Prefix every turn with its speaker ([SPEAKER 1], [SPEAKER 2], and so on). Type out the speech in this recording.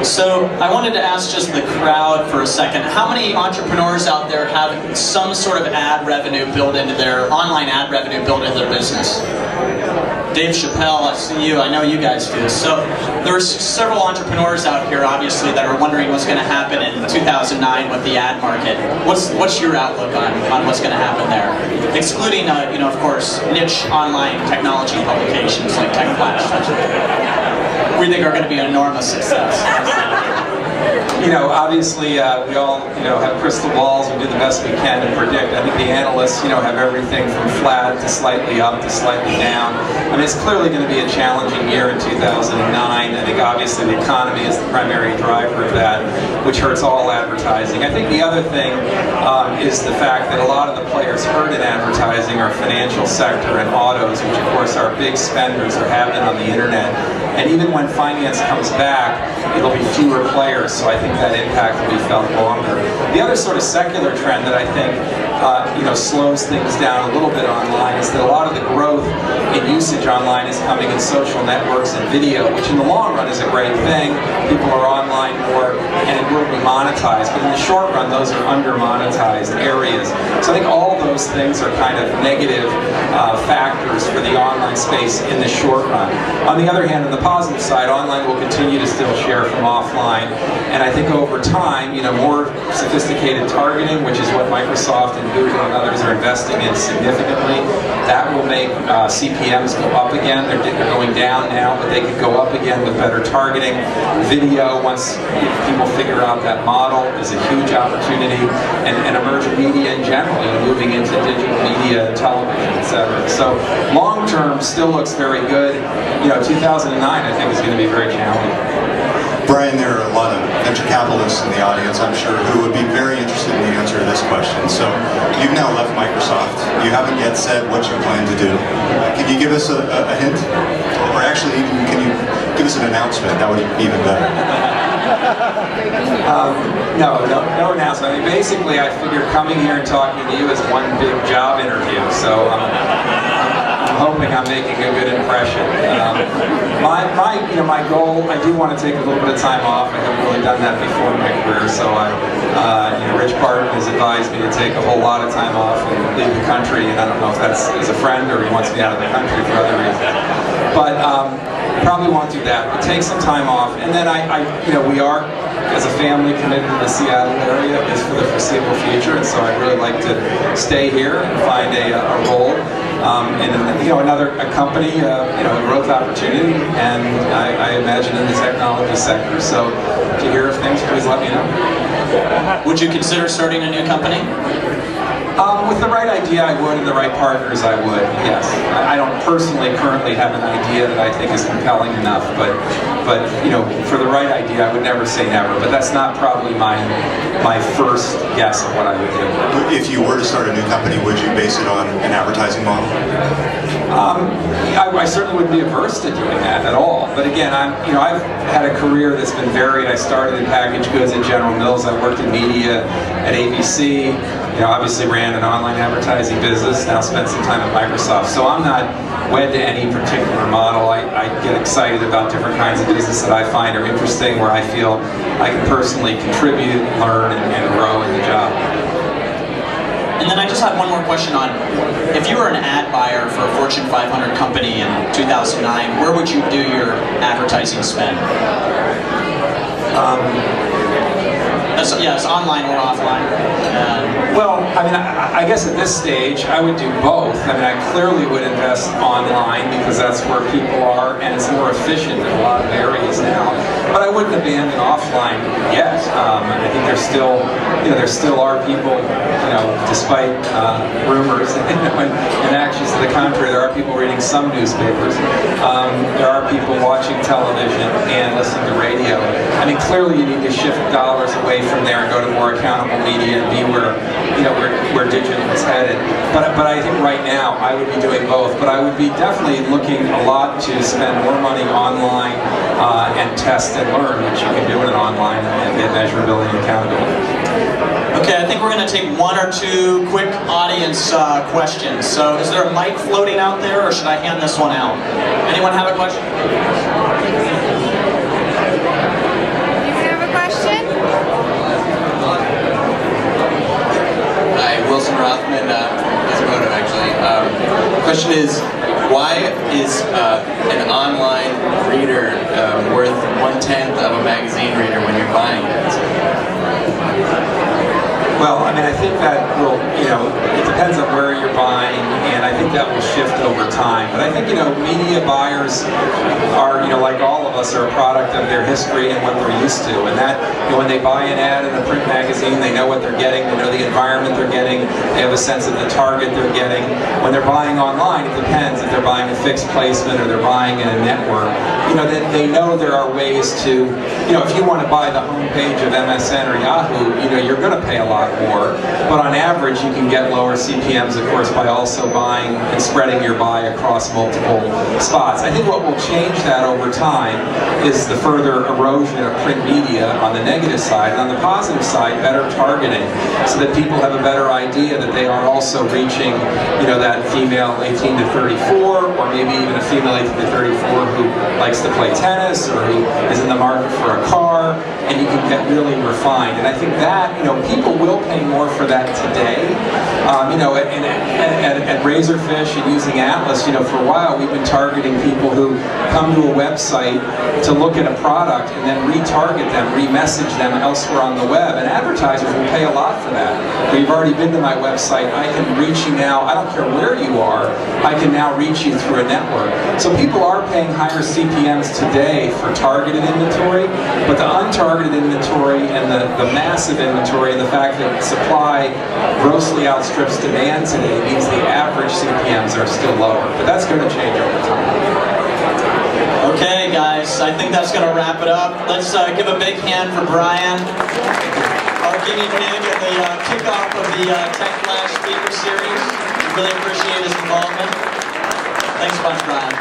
[SPEAKER 1] So I wanted to ask just the crowd for a second, how many entrepreneurs out there have some sort of ad revenue built into their, online ad revenue built into their business? Dave Chappelle, I see you, I know you guys do. So there's several entrepreneurs out here, obviously, that are wondering what's going to happen in 2009 with the ad market. What's your outlook on what's going to happen there? Excluding, you know, of course, niche online technology publications like TechFlash, which we think are going to be an enormous success.
[SPEAKER 2] You know, obviously, we all, you know, have crystal balls. We do the best we can to predict. I think the analysts, you know, have everything from flat to slightly up to slightly down. I mean, it's clearly going to be a challenging year in 2009. I think obviously the economy is the primary driver of that, which hurts all advertising. I think the other thing is the fact that a lot of the players hurt in advertising are financial sector and autos, which of course are big spenders or have been on the internet. And even when finance comes back, it'll be fewer players, so I think that impact will be felt longer. The other sort of secular trend that I think you know, slows things down a little bit online is that a lot of the growth in usage online is coming in social networks and video, which in the long run is a great thing. People are online more and it will be monetized, but in the short run those are under-monetized areas. So I think all those things are kind of negative factors for the online space in the short run. On the other hand, on the positive side, online will continue to still share from offline, and I think over time, you know, more sophisticated targeting, which is what Microsoft and Google and others are investing in significantly, that will make CPMs go up again. They're going down now, but they could go up again with better targeting. Video, once people figure out that model, is a huge opportunity, and emerging media in general, you know, moving into digital media, television, etc. So long term still looks very good. You know, 2009 I think is going to be very challenging.
[SPEAKER 3] Brian, there are a lot of venture capitalists in the audience, I'm sure, who would be very interested in the answer to this question. So, you've now left Microsoft. You haven't yet said what you plan to do. Can you give us a hint? Or actually, even can you give us an announcement? That would be even better.
[SPEAKER 2] No announcement. I mean, basically, I figured coming here and talking to you is one big job interview. So, I'm hoping I'm making a good impression. My goal, I do want to take a little bit of time off. I haven't really done that before in my career, so Rich Barton has advised me to take a whole lot of time off and leave the country, and I don't know if that's as a friend or he wants me out of the country for other reasons. But probably won't do that, but take some time off. And then we are, as a family, committed to the Seattle area is for the foreseeable future, and so I'd really like to stay here and find a role in a company, a growth opportunity, and I imagine in the technology sector. So if you hear of things, please let me know.
[SPEAKER 1] Would you consider starting a new company?
[SPEAKER 2] With the right idea, I would, and the right partners, I would, yes. I don't personally currently have an idea that I think is compelling enough, but you know, for the right idea, I would never say never, but that's not probably my first guess of what I would do.
[SPEAKER 3] If you were to start a new company, would you base it on an advertising model?
[SPEAKER 2] I certainly wouldn't be averse to doing that at all. But again, I've had a career that's been varied. I started in packaged goods at General Mills. I worked in media at ABC. You know, obviously ran an online advertising business. Now spent some time at Microsoft. So I'm not wed to any particular model. I get excited about different kinds of business that I find are interesting, where I feel I can personally contribute, learn, and grow in the job.
[SPEAKER 1] And then I just have one more question on, if you were an ad buyer for a Fortune 500 company in 2009, where would you do your advertising spend? Yes, online or offline.
[SPEAKER 2] Well, I mean, I guess at this stage, I would do both. I mean, I clearly would invest online because that's where people are, and it's more efficient in a lot of areas now. But I wouldn't abandon offline yet. I think there still are people, despite rumors and actions to the contrary, there are people reading some newspapers. There are people watching television and listening to radio. I mean, clearly you need to shift dollars away from there and go to more accountable media and be where digital is headed. But I think right now I would be doing both. But I would be definitely looking a lot to spend more money online and test and learn, which you can do in an online, and get measurability and accountability.
[SPEAKER 1] Okay, I think we're going to take one or two quick audience questions. So is there a mic floating out there, or should I hand this one out? Anyone have a question?
[SPEAKER 4] is, why is an online reader worth 1/10 of a magazine reader when you're buying it?
[SPEAKER 2] Well, I mean, I think that will, it depends on where you're buying, and I think that will shift over time. But I think, media buyers are, like all of us, are a product of their history and what they're used to. And that, when they buy an ad in a print magazine, they know what they're getting, they know the environment they're getting, they have a sense of the target they're getting. When they're buying online, it depends if they're buying a fixed placement or they're buying in a network. They know there are ways to, if you want to buy the homepage of MSN or Yahoo, you're going to pay a lot more. But on average, you can get lower CPMs, of course, by also buying and spreading your buy across multiple spots. I think what will change that over time is the further erosion of print media on the negative side, and on the positive side, better targeting, so that people have a better idea that they are also reaching, that female 18 to 34, or maybe even a female 18 to 34 who likes to play tennis or who is in the market for a car, and you can get really refined. And I think that, people will pay more for that today. At Razorfish and using Atlas, for a while we've been targeting people who come to a website to look at a product and then retarget them, remessage them elsewhere on the web. And advertisers will pay a lot for that. We've already been to my website, I can reach you now, I don't care where you are, I can now reach you through a network. So people are paying higher CPMs today for targeted inventory, but the untargeted inventory and the massive inventory and the fact that supply grossly outstrips demand today means the average CPMs are still lower. But that's going to change over time.
[SPEAKER 1] Okay, guys, I think that's going to wrap it up. Let's give a big hand for Brian, our guinea pig at the kickoff of the TechFlash speaker series. Really appreciate his involvement. Thanks a bunch, Brian.